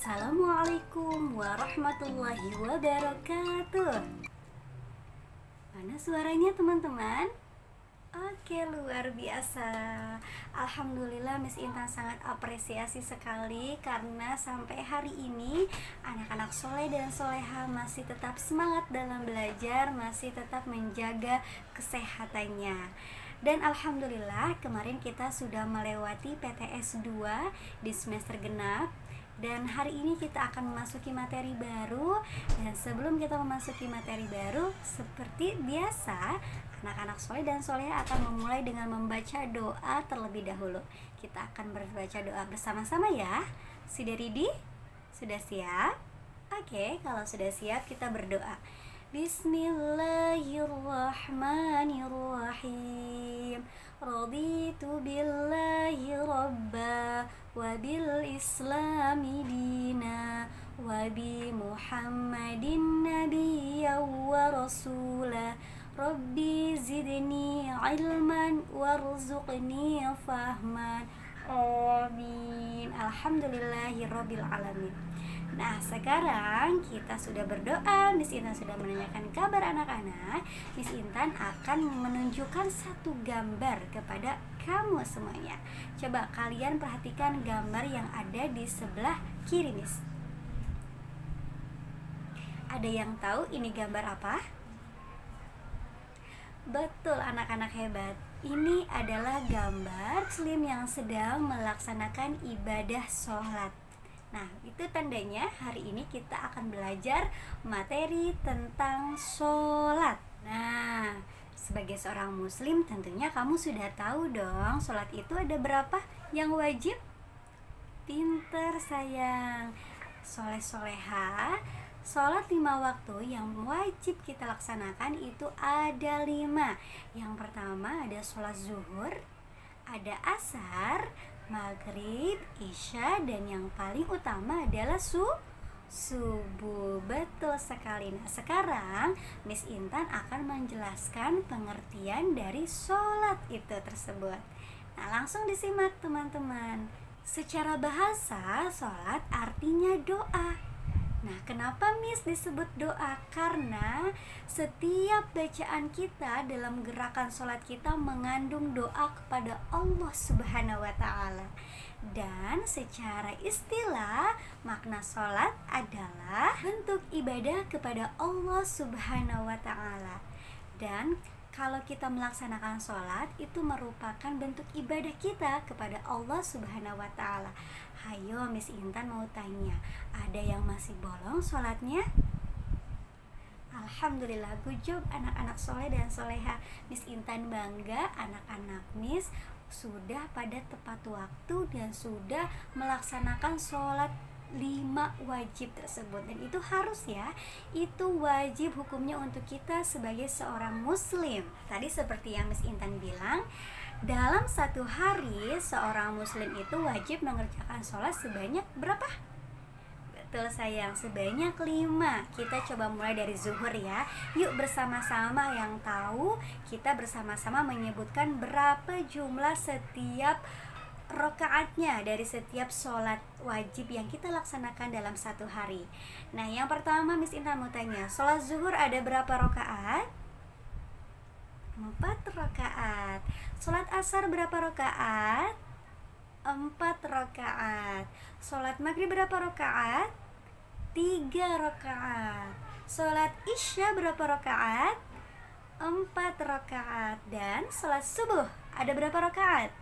Assalamualaikum warahmatullahi wabarakatuh. Mana suaranya teman-teman? Oke, luar biasa. Alhamdulillah Miss Intan sangat apresiasi sekali karena sampai hari ini anak-anak soleh dan soleha masih tetap semangat dalam belajar, masih tetap menjaga kesehatannya. Dan alhamdulillah kemarin kita sudah melewati PTS 2 di semester genap. Dan hari ini kita akan memasuki materi baru. Dan sebelum kita memasuki materi baru, seperti biasa, anak-anak soleh dan soleha akan memulai dengan membaca doa terlebih dahulu. Kita akan membaca doa bersama-sama ya. Sudah ready? Sudah siap? Oke, kalau sudah siap kita berdoa. Bismillahirrahmanirrahim. Raditu billahi rabba wa bil islami dina wa bi muhammadin nabiyya wa rasulah. Rabbi zidni ilman warzuqni fahman. Amin. Alhamdulillahirabbil alamin. Nah, sekarang kita sudah berdoa, Miss Intan sudah menanyakan kabar anak-anak. Miss Intan akan menunjukkan satu gambar kepada kamu semuanya. Coba kalian perhatikan gambar yang ada di sebelah kiri, Miss. Ada yang tahu ini gambar apa? Betul, anak-anak hebat. Ini adalah gambar muslim yang sedang melaksanakan ibadah sholat. Nah, itu tandanya hari ini kita akan belajar materi tentang sholat. Nah, sebagai seorang muslim tentunya kamu sudah tahu dong sholat itu ada berapa yang wajib? Pinter sayang. Soleh-soleha, sholat 5 waktu yang wajib kita laksanakan itu ada 5. Yang pertama ada sholat zuhur, ada asar, maghrib, isya, dan yang paling utama adalah subuh. Betul sekali. Nah, sekarang Miss Intan akan menjelaskan pengertian dari sholat itu tersebut. Nah, langsung disimak teman-teman. Secara bahasa, sholat artinya doa. Nah, kenapa Miss disebut doa? Karena setiap bacaan kita dalam gerakan sholat kita mengandung doa kepada Allah Subhanahu wa Ta'ala. Dan secara istilah, makna sholat adalah bentuk ibadah kepada Allah Subhanahu wa Ta'ala. Dan kalau kita melaksanakan sholat, itu merupakan bentuk ibadah kita kepada Allah Subhanahu wa Ta'ala. Hayo, Miss Intan mau tanya, ada yang masih bolong sholatnya? Alhamdulillah, good job anak-anak soleh dan soleha. Miss Intan bangga anak-anak Miss sudah pada tepat waktu dan sudah melaksanakan sholat 5 wajib tersebut. Dan itu harus ya, itu wajib hukumnya untuk kita sebagai seorang muslim. Tadi seperti yang Miss Intan bilang, dalam satu hari seorang muslim itu wajib mengerjakan sholat sebanyak berapa? Betul sayang, sebanyak 5. Kita coba mulai dari zuhur ya. Yuk bersama-sama yang tahu, kita bersama-sama menyebutkan berapa jumlah setiap rokaatnya dari setiap sholat wajib yang kita laksanakan dalam satu hari. Nah, yang pertama Miss Intan mau tanya, sholat zuhur ada berapa rokaat? 4 rokaat. Sholat asar berapa rokaat? 4 rokaat. Sholat maghrib berapa rokaat? 3 rokaat. Sholat isya berapa rokaat? 4 rokaat. Dan sholat subuh ada berapa rokaat?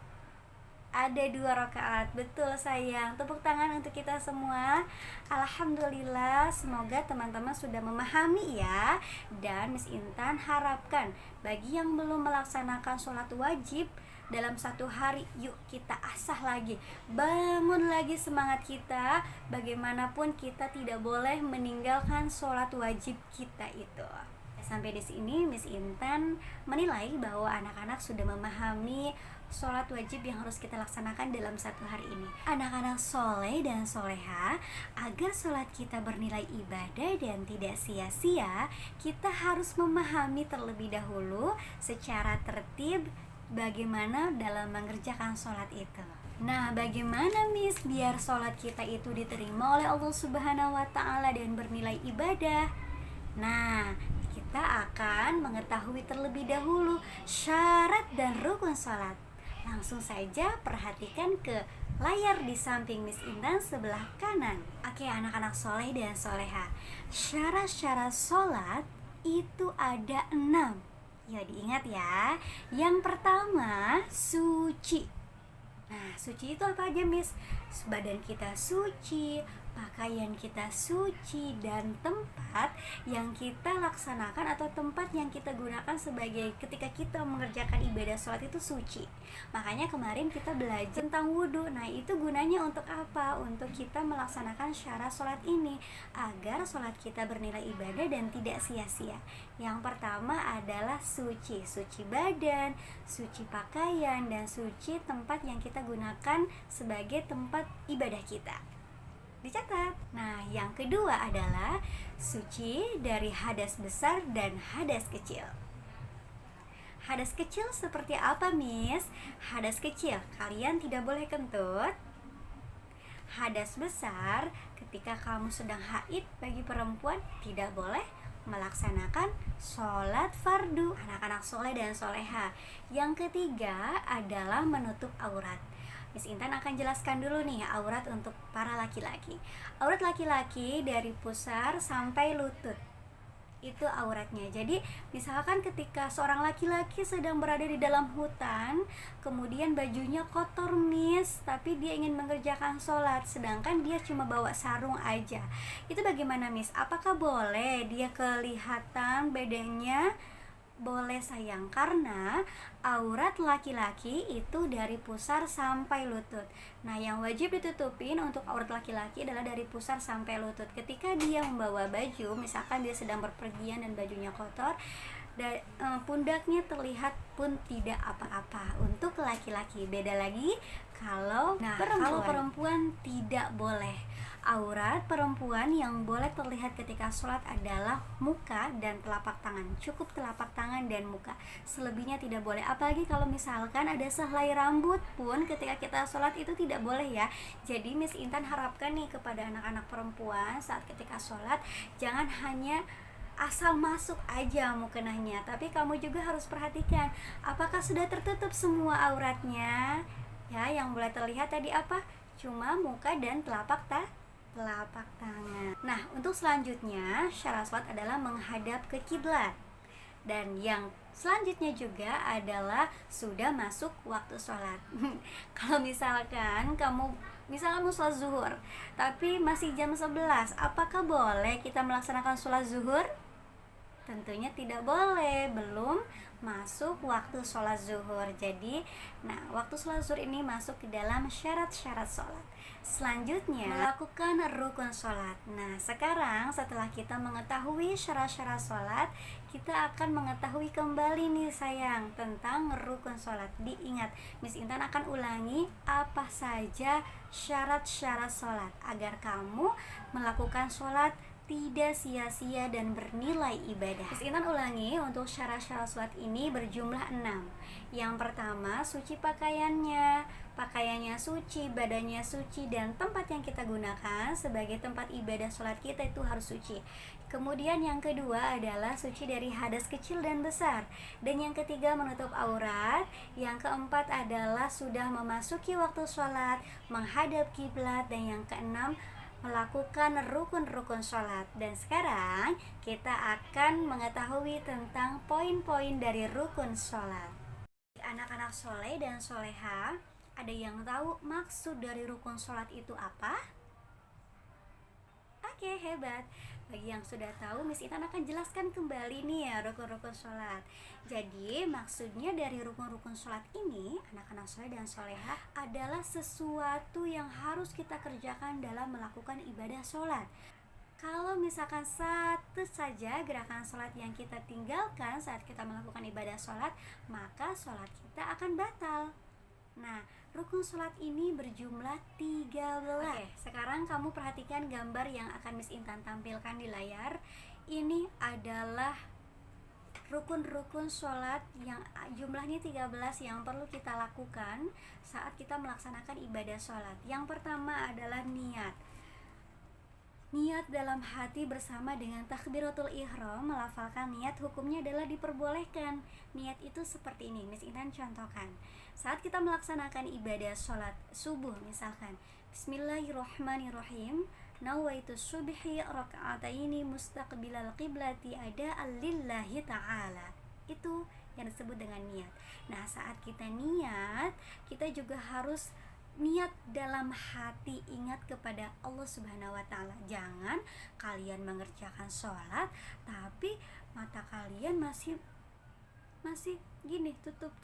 Ada 2 rakaat. Betul sayang. Tepuk tangan untuk kita semua. Alhamdulillah, semoga teman-teman sudah memahami ya. Dan Miss Intan harapkan bagi yang belum melaksanakan sholat wajib dalam satu hari, yuk kita asah lagi, bangun lagi semangat kita. Bagaimanapun kita tidak boleh meninggalkan sholat wajib kita itu. Sampai di sini Miss Intan menilai bahwa anak-anak sudah memahami sholat wajib yang harus kita laksanakan dalam satu hari ini. Anak-anak soleh dan soleha, agar sholat kita bernilai ibadah dan tidak sia-sia, kita harus memahami terlebih dahulu secara tertib bagaimana dalam mengerjakan sholat itu. Nah, bagaimana Miss biar sholat kita itu diterima oleh Allah Subhanahu wa Ta'ala dan bernilai ibadah? Nah, kita akan mengetahui terlebih dahulu syarat dan rukun sholat. Langsung saja perhatikan ke layar di samping Miss Intan sebelah kanan. Oke, anak-anak soleh dan soleha, syarat-syarat sholat itu ada 6. Ya, diingat ya. Yang pertama, suci. Nah, suci itu apa aja, Miss? Badan kita suci, pakaian kita suci, dan tempat yang kita laksanakan atau tempat yang kita gunakan sebagai ketika kita mengerjakan ibadah sholat itu suci. Makanya kemarin kita belajar tentang wudhu. Nah, itu gunanya untuk apa? Untuk kita melaksanakan syarat sholat ini agar sholat kita bernilai ibadah dan tidak sia-sia. Yang pertama adalah suci. Suci badan, suci pakaian, dan suci tempat yang kita gunakan sebagai tempat ibadah kita. Dicatat. Nah, yang kedua adalah suci dari hadas besar dan hadas kecil. Hadas kecil seperti apa, Miss? Hadas kecil, kalian tidak boleh kentut. Hadas besar, ketika kamu sedang haid bagi perempuan, tidak boleh melaksanakan sholat fardu. Anak-anak soleh dan soleha. Yang ketiga adalah menutup aurat. Miss Intan akan jelaskan dulu nih aurat untuk para laki-laki. Aurat laki-laki dari pusar sampai lutut, itu auratnya. Jadi misalkan ketika seorang laki-laki sedang berada di dalam hutan, kemudian bajunya kotor, Miss, tapi dia ingin mengerjakan sholat, sedangkan dia cuma bawa sarung aja, itu bagaimana, Miss? Apakah boleh dia kelihatan badannya? Boleh sayang, karena aurat laki-laki itu dari pusar sampai lutut. Nah, yang wajib ditutupin untuk aurat laki-laki adalah dari pusar sampai lutut. Ketika dia membawa baju, misalkan dia sedang berpergian dan bajunya kotor, pundaknya terlihat pun tidak apa-apa untuk laki-laki. Beda lagi kalau perempuan tidak boleh. Aurat perempuan yang boleh terlihat ketika sholat adalah muka dan telapak tangan. Cukup telapak tangan dan muka, selebihnya tidak boleh. Apalagi kalau misalkan ada sehelai rambut pun ketika kita sholat itu tidak boleh ya. Jadi Miss Intan harapkan nih kepada anak-anak perempuan saat ketika sholat, jangan hanya asal masuk aja mukenahnya, tapi kamu juga harus perhatikan apakah sudah tertutup semua auratnya. Ya, yang boleh terlihat tadi apa? Cuma muka dan telapak tangan. Nah, untuk selanjutnya syarat sholat adalah menghadap ke kiblat. Dan yang selanjutnya juga adalah sudah masuk waktu sholat. Kalau misalkan kamu sholat zuhur tapi masih jam 11, apakah boleh kita melaksanakan sholat zuhur? Tentunya tidak boleh, belum masuk waktu sholat zuhur. Jadi, waktu sholat zuhur ini masuk ke dalam syarat-syarat sholat. Selanjutnya, melakukan rukun sholat. Nah, sekarang setelah kita mengetahui syarat-syarat sholat, kita akan mengetahui kembali nih sayang tentang rukun sholat. Diingat, Miss Intan akan ulangi apa saja syarat-syarat sholat agar kamu melakukan sholat tidak sia-sia dan bernilai ibadah. Miss Intan ulangi, untuk syarat-syarat sholat ini berjumlah 6. Yang pertama, suci pakaiannya. Pakaiannya suci, badannya suci, dan tempat yang kita gunakan sebagai tempat ibadah sholat kita itu harus suci. Kemudian yang kedua adalah suci dari hadas kecil dan besar. Dan yang ketiga, menutup aurat. Yang keempat adalah sudah memasuki waktu sholat, menghadap kiblat. Dan yang keenam, melakukan rukun-rukun sholat. Dan sekarang kita akan mengetahui tentang poin-poin dari rukun sholat. Anak-anak soleh dan soleha, ada yang tahu maksud dari rukun sholat itu apa? Oke, hebat. Bagi yang sudah tahu, Miss Intan akan jelaskan kembali nih ya rukun-rukun sholat. Jadi maksudnya dari rukun-rukun sholat ini, anak-anak soleh dan soleha, adalah sesuatu yang harus kita kerjakan dalam melakukan ibadah sholat. Kalau misalkan satu saja gerakan sholat yang kita tinggalkan saat kita melakukan ibadah sholat, maka sholat kita akan batal. Nah, rukun sholat ini berjumlah 13. Oke, sekarang kamu perhatikan gambar yang akan Miss Intan tampilkan di layar. Ini adalah rukun-rukun sholat yang jumlahnya 13 yang perlu kita lakukan saat kita melaksanakan ibadah sholat. Yang pertama adalah niat. Niat dalam hati bersama dengan takbiratul ihram, melafalkan niat, hukumnya adalah diperbolehkan. Niat itu seperti ini, Miss Intan contohkan. Saat kita melaksanakan ibadah sholat subuh misalkan, Bismillahirrahmanirrahim, nawaitu subhi raka'ataini mustaqbilal qiblati ada'an lillahi ta'ala. Itu yang disebut dengan niat. Nah, saat kita niat, kita juga harus niat dalam hati, ingat kepada Allah Subhanahu wa taala. Jangan kalian mengerjakan sholat tapi mata kalian masih gini, tutup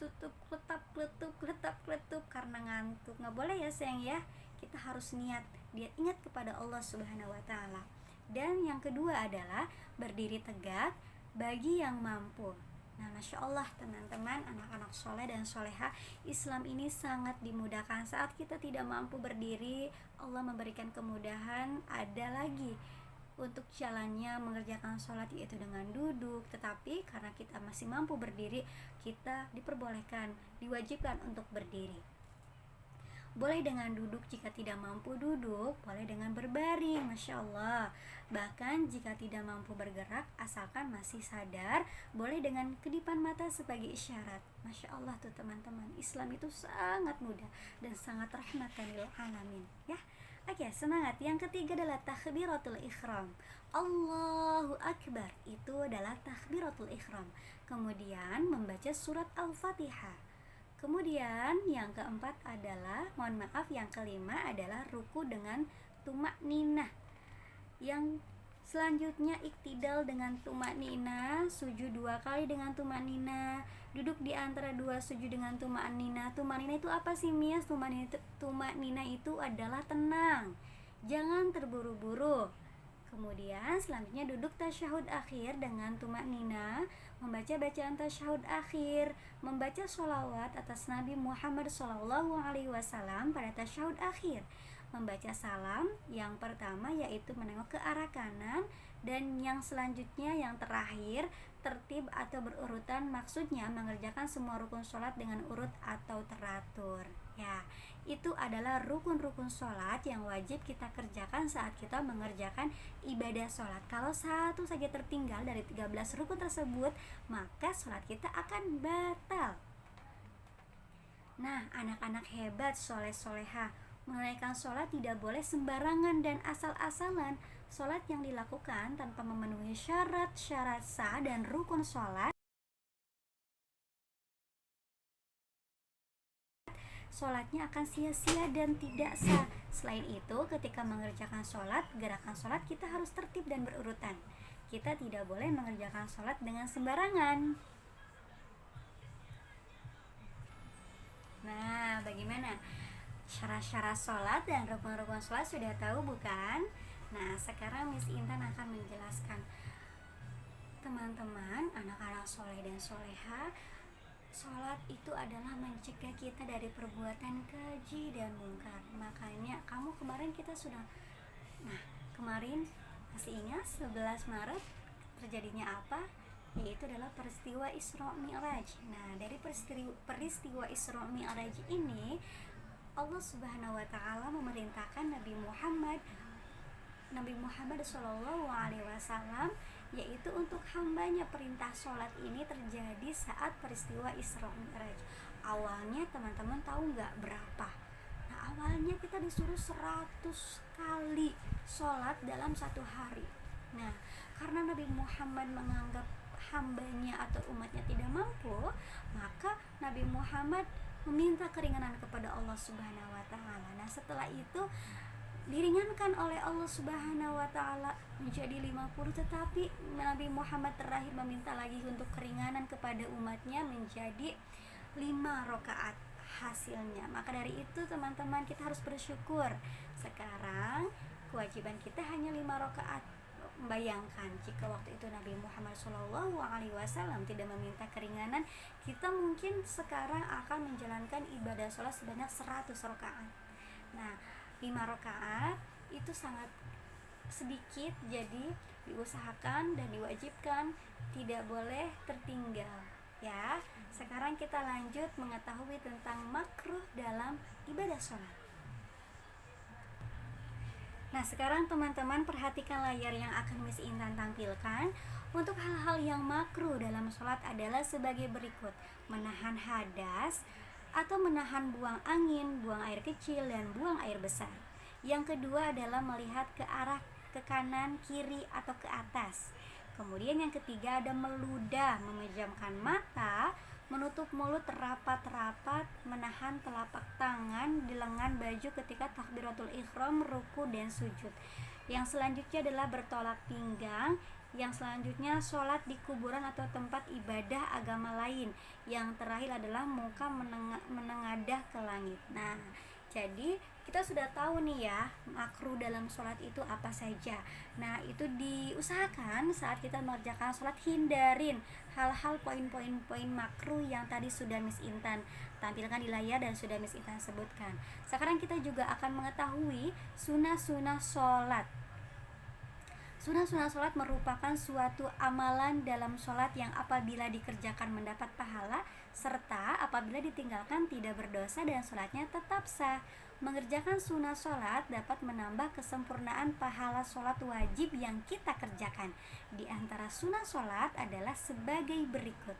kletup karena ngantuk. Nggak boleh ya sayang ya. Kita harus niat, dia ingat kepada Allah Subhanahu wa taala. Dan yang kedua adalah berdiri tegak bagi yang mampu. Nah, Masya Allah teman-teman, anak-anak soleh dan soleha, Islam ini sangat dimudahkan. Saat kita tidak mampu berdiri, Allah memberikan kemudahan. Ada lagi untuk jalannya mengerjakan sholat, yaitu dengan duduk. Tetapi karena kita masih mampu berdiri, kita diperbolehkan, diwajibkan untuk berdiri. Boleh dengan duduk jika tidak mampu duduk, boleh dengan berbaring, Masya Allah. Bahkan jika tidak mampu bergerak, asalkan masih sadar, boleh dengan kedipan mata sebagai isyarat. Masya Allah tuh teman-teman, Islam itu sangat mudah dan sangat rahmatan lil alamin ya. Oke, semangat. Yang ketiga adalah takbiratul ihram. Allahu Akbar, itu adalah takbiratul ihram. Kemudian membaca surat Al-Fatihah. Kemudian yang keempat adalah, yang kelima adalah ruku dengan tumak ninah. Yang selanjutnya iktidal dengan tumak ninah, sujud 2 kali dengan tumak ninah, duduk di antara 2 sujud dengan tumak ninah. Tumak ninah itu apa sih, Mias? Tumak ninah itu adalah tenang, jangan terburu-buru. Kemudian selanjutnya duduk tasyahud akhir dengan tumak nina, membaca bacaan tasyahud akhir, membaca sholawat atas Nabi Muhammad SAW pada tasyahud akhir, membaca salam yang pertama yaitu menengok ke arah kanan, dan yang selanjutnya yang terakhir tertib atau berurutan, maksudnya mengerjakan semua rukun sholat dengan urut atau teratur ya. Itu adalah rukun-rukun sholat yang wajib kita kerjakan saat kita mengerjakan ibadah sholat. Kalau satu saja tertinggal dari 13 rukun tersebut, maka sholat kita akan batal. Nah, anak-anak hebat, soleh-soleha, menunaikan sholat tidak boleh sembarangan dan asal-asalan. Sholat yang dilakukan tanpa memenuhi syarat-syarat sah dan rukun sholat, sholatnya akan sia-sia dan tidak sah. Selain itu, ketika mengerjakan sholat, gerakan sholat kita harus tertib dan berurutan. Kita tidak boleh mengerjakan sholat dengan sembarangan. Nah, bagaimana? Syarat-syarat sholat dan rukun-rukun sholat sudah tahu bukan? Nah, sekarang Miss Intan akan menjelaskan. Teman-teman, anak-anak soleh dan soleha, sholat itu adalah mencegah kita dari perbuatan keji dan mungkar. Makanya kemarin kita sudah, kemarin masih ingat 11 Maret terjadinya apa? Yaitu adalah peristiwa Isra Mi'raj. Nah, dari peristiwa Isra Mi'raj ini, Allah Subhanahu wa taala memerintahkan Nabi Muhammad SAW, yaitu untuk hambanya. Perintah sholat ini terjadi saat peristiwa Isra Mi'raj. Awalnya teman-teman tahu nggak berapa? Nah, awalnya kita disuruh 100 kali sholat dalam satu hari. Nah, karena Nabi Muhammad menganggap hambanya atau umatnya tidak mampu, maka Nabi Muhammad meminta keringanan kepada Allah Subhanahu wa taala. Nah, setelah itu diringankan oleh Allah Subhanahu wa taala menjadi 50, tetapi Nabi Muhammad terakhir meminta lagi untuk keringanan kepada umatnya menjadi 5 rakaat hasilnya. Maka dari itu teman-teman, kita harus bersyukur. Sekarang kewajiban kita hanya 5 rakaat. Bayangkan jika waktu itu Nabi Muhammad SAW tidak meminta keringanan, kita mungkin sekarang akan menjalankan ibadah sholat sebanyak 100 rakaat. Nah, 5 rakaat itu sangat sedikit, jadi diusahakan dan diwajibkan tidak boleh tertinggal ya. Sekarang kita lanjut mengetahui tentang makruh dalam ibadah sholat. Nah, sekarang teman-teman perhatikan layar yang akan Miss Intan tampilkan. Untuk hal-hal yang makruh dalam sholat adalah sebagai berikut: menahan hadas atau menahan buang angin, buang air kecil, dan buang air besar. Yang kedua adalah melihat ke arah ke kanan, kiri, atau ke atas. Kemudian yang ketiga ada meludah, memejamkan mata, menutup mulut rapat-rapat, menahan telapak tangan di lengan baju ketika takbiratul ihram, ruku, dan sujud. Yang selanjutnya adalah bertolak pinggang. Yang selanjutnya sholat di kuburan atau tempat ibadah agama lain. Yang terakhir adalah muka menengadah ke langit. Nah, jadi kita sudah tahu nih ya, makruh dalam sholat itu apa saja. Nah, itu diusahakan saat kita mengerjakan sholat, hindarin hal-hal poin-poin makruh yang tadi sudah Miss Intan tampilkan di layar dan sudah Miss Intan sebutkan. Sekarang kita juga akan mengetahui sunnah-sunnah sholat. Sunnah-sunnah sholat merupakan suatu amalan dalam sholat yang apabila dikerjakan mendapat pahala, serta apabila ditinggalkan tidak berdosa dan sholatnya tetap sah. Mengerjakan sunnah sholat dapat menambah kesempurnaan pahala sholat wajib yang kita kerjakan. Di antara sunnah sholat adalah sebagai berikut.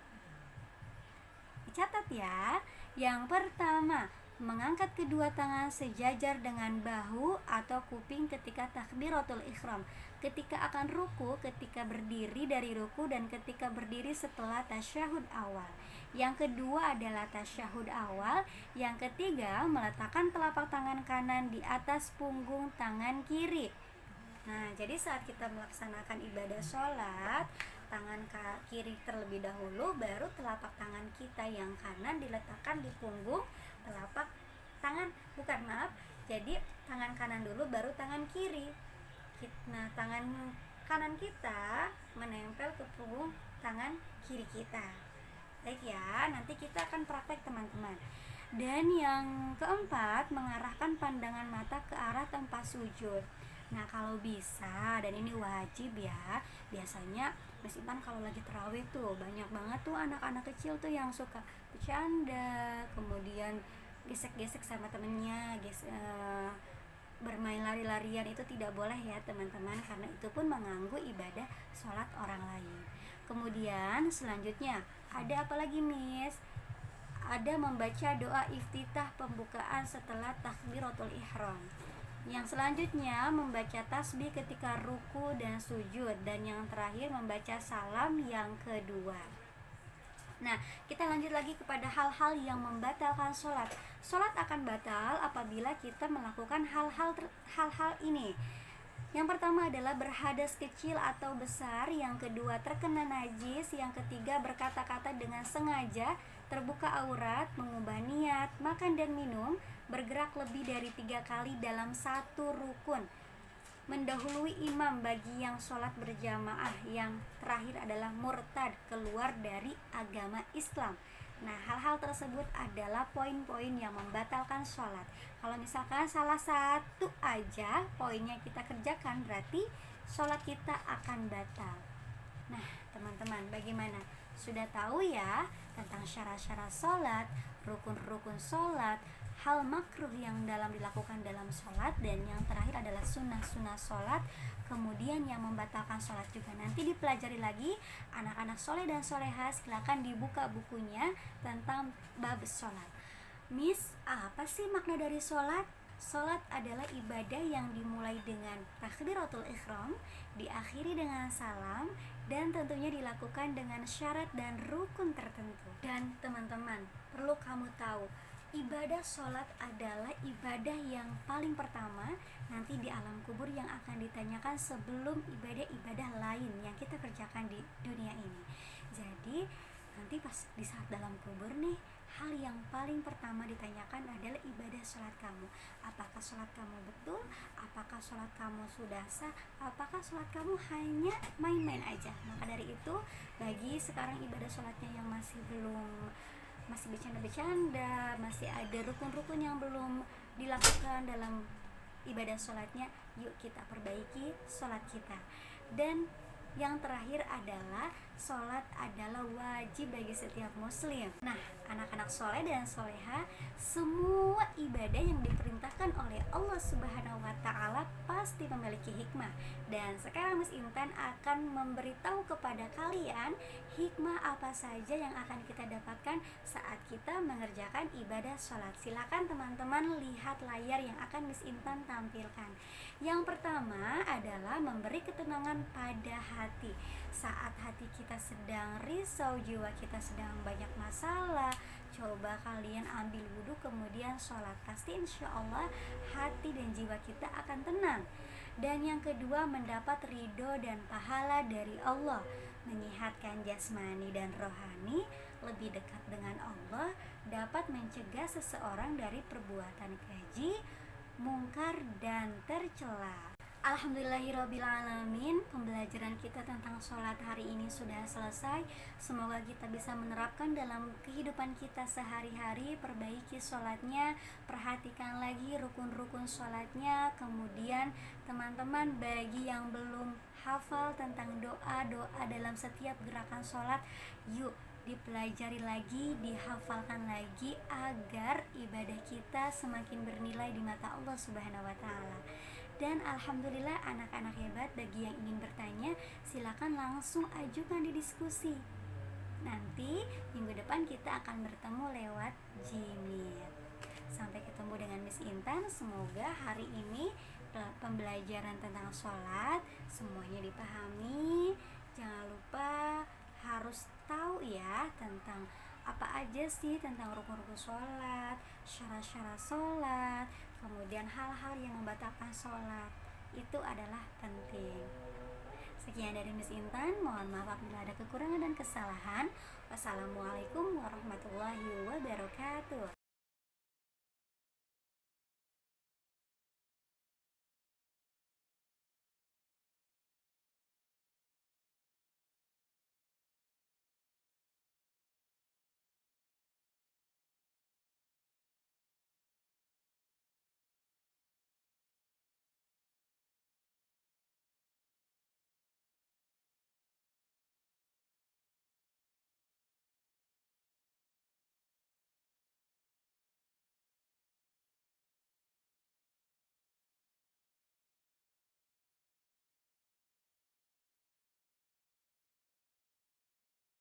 Dicatat ya. Yang pertama, mengangkat kedua tangan sejajar dengan bahu atau kuping ketika takbiratul ihram, ketika akan ruku, ketika berdiri dari ruku, dan ketika berdiri setelah tasyahud awal. Yang kedua adalah tasyahud awal. Yang ketiga, meletakkan telapak tangan kanan di atas punggung tangan kiri. Nah, jadi saat kita melaksanakan ibadah sholat, tangan kiri terlebih dahulu, baru telapak tangan kita yang kanan diletakkan di punggung telapak tangan, jadi tangan kanan dulu baru tangan kiri. Nah, tangan kanan kita menempel ke punggung tangan kiri kita. Baik ya, nanti kita akan praktek teman-teman. Dan yang keempat, mengarahkan pandangan mata ke arah tempat sujud. Nah, kalau bisa, dan ini wajib ya, biasanya Miss Intan kalau lagi terawih tuh banyak banget tuh anak-anak kecil tuh yang suka bercanda, kemudian gesek-gesek sama temennya, bermain lari-larian. Itu tidak boleh ya teman-teman, karena itu pun mengganggu ibadah sholat orang lain. Kemudian selanjutnya ada apa lagi Miss? Ada membaca doa iftitah pembukaan setelah takbiratul ihram. Yang selanjutnya membaca tasbih ketika ruku dan sujud, dan yang terakhir membaca salam yang kedua. Nah, kita lanjut lagi kepada hal-hal yang membatalkan sholat. Sholat akan batal apabila kita melakukan hal-hal ini. Yang pertama adalah berhadas kecil atau besar. Yang kedua, terkena najis. Yang ketiga, berkata-kata dengan sengaja, terbuka aurat, mengubah niat, makan dan minum, bergerak lebih dari 3 kali dalam satu rukun, mendahului imam bagi yang sholat berjamaah. Yang terakhir adalah murtad, keluar dari agama Islam. Nah, hal-hal tersebut adalah poin-poin yang membatalkan sholat. Kalau misalkan salah satu aja poinnya kita kerjakan, berarti sholat kita akan batal. Nah, teman-teman, bagaimana? Sudah tahu ya tentang syarat-syarat sholat, rukun-rukun sholat, hal makruh yang dilakukan dalam sholat, dan yang terakhir adalah sunnah-sunnah sholat. Kemudian yang membatalkan sholat juga nanti dipelajari lagi. Anak-anak soleh dan soleha, silakan dibuka bukunya tentang bab sholat. Miss, apa sih makna dari sholat? Sholat adalah ibadah yang dimulai dengan takbiratul ihram, diakhiri dengan salam, dan tentunya dilakukan dengan syarat dan rukun tertentu. Dan teman-teman, perlu kamu tahu, ibadah sholat adalah ibadah yang paling pertama nanti di alam kubur, yang akan ditanyakan sebelum ibadah-ibadah lain yang kita kerjakan di dunia ini. Jadi nanti pas di saat dalam kubur nih, hal yang paling pertama ditanyakan adalah ibadah sholat kamu. Apakah sholat kamu betul? Apakah sholat kamu sudah sah? Apakah sholat kamu hanya main-main aja? Maka dari itu, bagi sekarang ibadah sholatnya yang masih bercanda-bercanda, masih ada rukun-rukun yang belum dilakukan dalam ibadah sholatnya, yuk kita perbaiki sholat kita. Dan yang terakhir adalah sholat adalah wajib bagi setiap muslim. Nah, anak-anak soleh dan soleha, semua ibadah yang diperintahkan oleh Allah Subhanahu wa Ta'ala pasti memiliki hikmah. Dan sekarang Miss Intan akan memberitahu kepada kalian hikmah apa saja yang akan kita dapatkan saat kita mengerjakan ibadah sholat. Silakan teman-teman lihat layar yang akan Miss Intan tampilkan. Yang pertama adalah memberi ketenangan pada hati. Saat hati kita sedang risau, jiwa kita sedang banyak masalah, coba kalian ambil wudhu kemudian sholat, pasti insya Allah hati dan jiwa kita akan tenang. Dan yang kedua, mendapat ridho dan pahala dari Allah, menyehatkan jasmani dan rohani, lebih dekat dengan Allah, dapat mencegah seseorang dari perbuatan keji, mungkar dan tercela. Alhamdulillahirrabbilalamin, pembelajaran kita tentang sholat hari ini sudah selesai. Semoga kita bisa menerapkan dalam kehidupan kita sehari-hari. Perbaiki sholatnya, perhatikan lagi rukun-rukun sholatnya. Kemudian teman-teman, bagi yang belum hafal tentang doa-doa dalam setiap gerakan sholat, yuk dipelajari lagi, dihafalkan lagi agar ibadah kita semakin bernilai di mata Allah Subhanahu wa Ta'ala. Dan alhamdulillah anak-anak hebat, bagi yang ingin bertanya silakan langsung ajukan di diskusi. Nanti minggu depan kita akan bertemu lewat Gmeet. Sampai ketemu dengan Miss Intan. Semoga hari ini pembelajaran tentang sholat semuanya dipahami. Jangan lupa harus tahu ya tentang apa aja sih tentang rukun-rukun sholat, syarat-syarat sholat, kemudian hal-hal yang membatalkan sholat. Itu adalah penting. Sekian dari Miss Intan, mohon maaf apabila ada kekurangan dan kesalahan. Wassalamualaikum warahmatullahi